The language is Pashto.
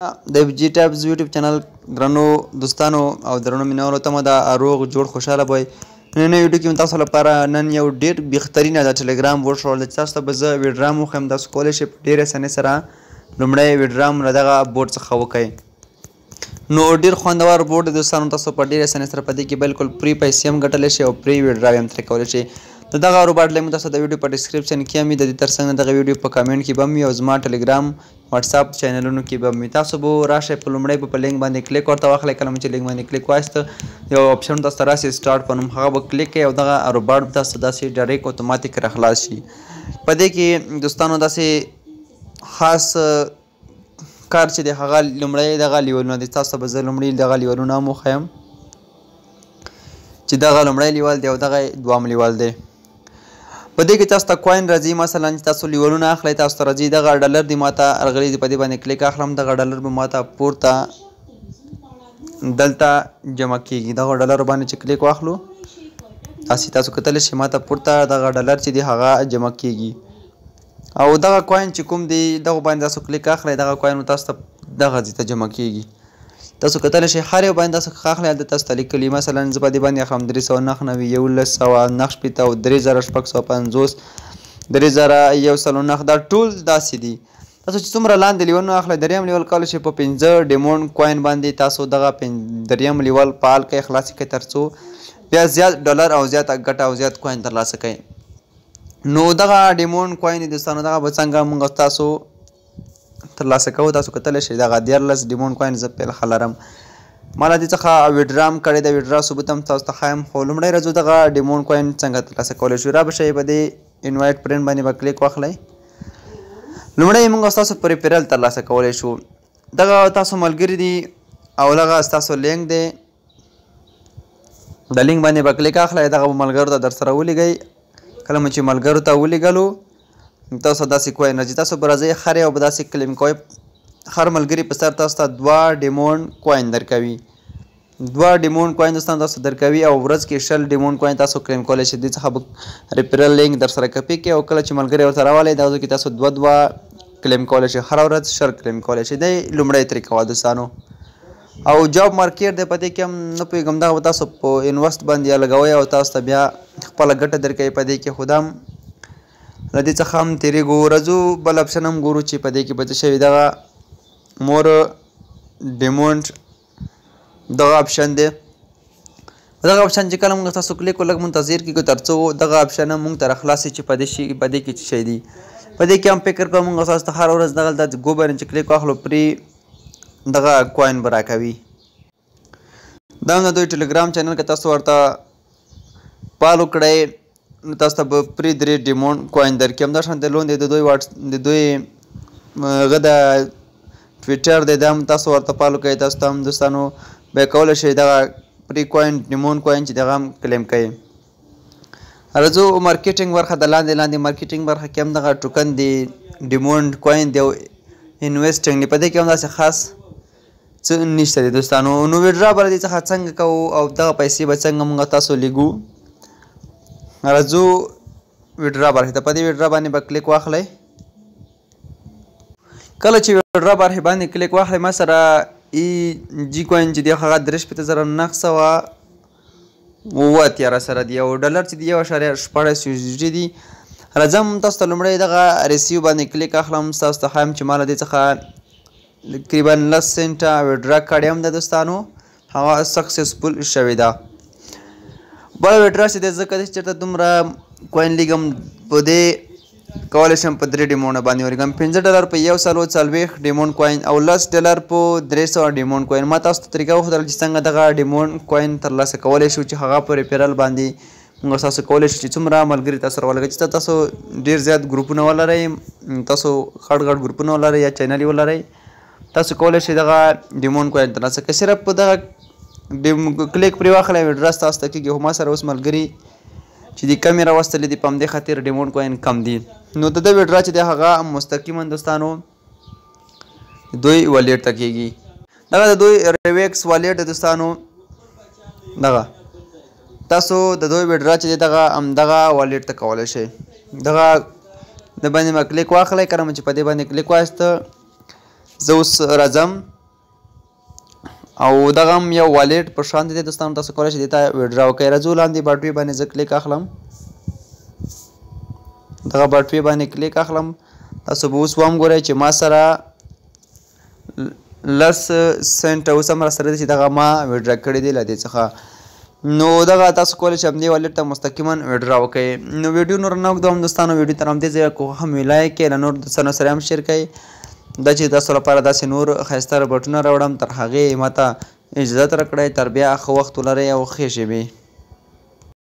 د جی ټابز یوټیوب چینل درنو دوستانو او درنو مینوالو ته د روغ جوړ خوشحاله وای. نن ویډیو کې تاسو لپاره نن یو ډیر بهترینه د ټلګرام بوټ راوړل چې تاسو ته به زه ویډرام وښیم. تاسو کولی شئ په ډېرې اسانۍ سره لومړی ویډرام له دغه بوټ څخه وکئ. نو ډیر خوندور بوټ دی دوستانو، تاسو په ډېرې اسانۍ سره په دې کې بالکل پرې پیسې هم ګټلی شئ او پرې ویډرام هم ترې کولی شئ. د دغه روباټ لینک تاسو د ویډیو په ډسکرپشن کې هم وي، د دې تر څنګ دغه ویډیو په کامنټ کې به هم وي او زما ټلګرام واتساپ چینلونو کې به هم وي. تاسو به راشئ په لومړی په لینک باندې کلیک ورته واخلئ. کله چې لینک باندې کلیک وایست یو اپشن تاسو ته راشي سټارټ په نوم، هغه به کلیک کړئ او دغه روباټ به تاسو داسې ډایرکټ اتوماتیک راخلاص شي. په دې کې دوستانو داسې خاص کار چې دی هغه لومړی دغه لیولونه دي. تاسو ته به زه لومړی دغه لیولونه هم وښیم چې دغه لومړی لیول دی او دغه دویم لیول دی. په دې کې تاسو ته کوین راځي، مثلا چې تاسو لیولونه اخلئ تاسو ته راځي دغه ډالر دی ماته راغلی دی، په دې باندې کلیک اخلم دغه ډالر به ماته پورته دلته جمع کیږي. دغه ډالر باندې چې کلیک واخلو تاسو کتلی شئ ماته پورته دغه ډالر چې دی هغه جمع کیږي. او دغه کوین چې کوم دی دغه باندې تاسو کلیک اخلئ دغه کوین تاسو ته دغه ځای ته جمع کیږي. تاسو کتلی شئ هر یو باندې تاسو اخلئ هلته تاسو ته لیکلي، مثلا زه په دې باندې اخلم 399 1190 او 3650 3109 دا ټول داسې دي. تاسو چې څومره لاندې لیولونه اخلئ دریم لیول کولی شئ په 5 ډیمونډ کوین باندې تاسو دغه دریم لیول فعال کړئ، خلاص کړئ تر څو بیا زیات ډالر او زیات ګټه او زیات کوین ترلاسه کړئ. نو دغه ډیمونډ کوین دوستانو دغه به څنګه موږ تاسو ترلاسه کوو. تاسو کتلی شئ دغه 14 ډیمونډ کوین زه پیلخه لرم، ما له دې څخه ویډرام کړی د ویډرا ثبوت هم تاسو ته ښایم. خو لومړی راځو دغه ډیمونډ کوین څنګه ترلاسه کولی شو. را به شئ په دې انوایټ پرنټ باندې به کلیک واخلئ. لومړی موږ ستاسو په ریفرل ترلاسه کولی شو. دغه تاسو ملګري دي او دغه ستاسو لینک دی، د لینک باندې به کلیک اخلئ دغه به ملګرو ته در سره ولیږئ. کله مو چې ملګرو ته ولیږلو تاسو داسې کوین راځي، تاسو به راځئ هر یو به داسې کلیم کوئ. هر ملګري په سر تاسو ته 2 ډیمونډ کوین درکوي. 2 ډیمونډ کوین دوستان تاسو درکوي او ورځ کې 60 ډیمونډ کوین تاسو کلیم کولی شئ. دې څخه به ریفرل لینک در سره کپي کړئ او کله چې ملګري ورته راولئ دغه ځای کې تاسو 2 کلیم کولی شئ، هره ورځ 60 کلیم کولی شئ. دی لومړی طریقه وه دوستانو. او جاب مارکیټ دی، په دې کې هم نه پوهېږم دغه به تاسو په انویسټ باندې لګوئ او تاسو ته بیا خپله ګټه درکوي په دې کې. خو دا هم له دې څخه هم تېرېږو. ورځو بل اپشن هم ګورو چې په دې کې به څه شوي دغه مور ډیمونډ دغه اپشن دی. دغه اپشن چې کله موږ تاسو کلیک کړو لږ منتظر کېږو تر څو دغه اپشن هم موږ ته راخلاص شي چې په دې کې څه شی دي. په دې کې هم فکر کوم موږ تاسو ته هره ورځ دغه ګو باندې چې کلیک واخلو پرې دغه کوین به راکوي. دا هم د دوی ټلګرام چینل کې تاسو ورته فالو کړئ نو تاسو ته به پرې 3 ډیمونډ کوین درکړي. همداشان د لون دی د دوی هغه د ټویټر دی دا هم تاسو ورته فالو کوئ. تاسو ته هم دوستانو بیا کولی شئ دغه پرې کوین ډیمونډ کوین چې دغه هم کلیم کوئ. راځو مارکیټینګ برخه د لاندې مارکیټینګ برخه کې هم دغه ټوکن دی ډیمونډ کوین دی او انویسټینګ دی. په دې کې هم داسې خاص څه نشته دی دوستانو. نو ویډرا به له دې څخه څنګه کوو او دغه پیسې به څنګه موږ تاسو لیږو. راځو ویډرا برخې ته. په دې ویډرا باندې به کلیک واخلئ. کله چې ویډرا برخې باندې کلیک واخلئ ما سره ای جي کوین چې دی هغه 63,978 سره دی او ډالر چې دی 1.14 USD دی. راځم تاسو ته لومړی دغه ریسیو باندې کلیک اخلم. تاسو ته ښایم چې ما له دې څخه تقریبا 10 سنټه ویډرا کړې هم ده دوستانو، هغه سکسسفول شوې ده. بله ویډرا چې دی زه که چېرته دومره کوین لیږم په دې کولی شم په 3 ډیمونډ باندې ولیږم. 5 ډالر په 140 ډیمونډ کوین او 10 ډالر په 300 ډیمونډ کوین. ما تاسو ته طریقه وښودله چې څنګه دغه ډیمونډ کوین ترلاسه کولی شو چې هغه په ریفرل باندې موږ تاسو کولی شو چې څومره ملګري تاسو سره ولګوئ. چې تاسو ډېر زیات ګروپونه ولرئ، تاسو غټ ګروپونه ولرئ یا چینل یې ولرئ، تاسو کولی شئ دغه ډیمونډ کوین ترلاسه کړئ. صرف په دغه کلیک پرې واخلئ ویډرا ستاسو ته کېږي. خو ما سره اوس ملګري چې د کمې راوستلې دي په همدې خاطر ډیمونډ کوین کم دي. نو د ده ویډرا چې دی هغه مستقیما دوستانو دوی والیټ ته کېږي. دغه د دوی ریویکس والیټ د دوستانو دغه تاسو د دوی ویډرا چې دی دغه همدغه والیټ ته کولی شئ. دغه د باندې به کلیک واخلئ. کله چې په دې باندې کلیک وایست زه اوس راځم او دغه هم یو والټ په شان دی دوستانو، تاسو کولی شئ دې ته ویډرا وکړئ. راځو لاندې بټوې باندې زه کلیک اخلم، دغه بټوې باندې کلیک اخلم. تاسو به اوس وګورئ چې ما سره 10 سنټ اوس هم راسره دی چې دغه ما ویډرا کړی دی له دې څخه. نو دغه تاسو کولی شئ همدې والټ ته مستقیما ویډرا وکړئ. نو ویډیو نور نه اوږدوم دوستانو، ویډیو تر همدې ځایه کوښښ مې لایک کړئ، له نور دوستانو سره هم شیر کړئ. دا چې تاسو لپاره داسې نور ښایسته روباټونه راوړم، تر هغې ما ته اجازت راکړئ. تر بیا ښه وخت ولرئ او ښې شېبې.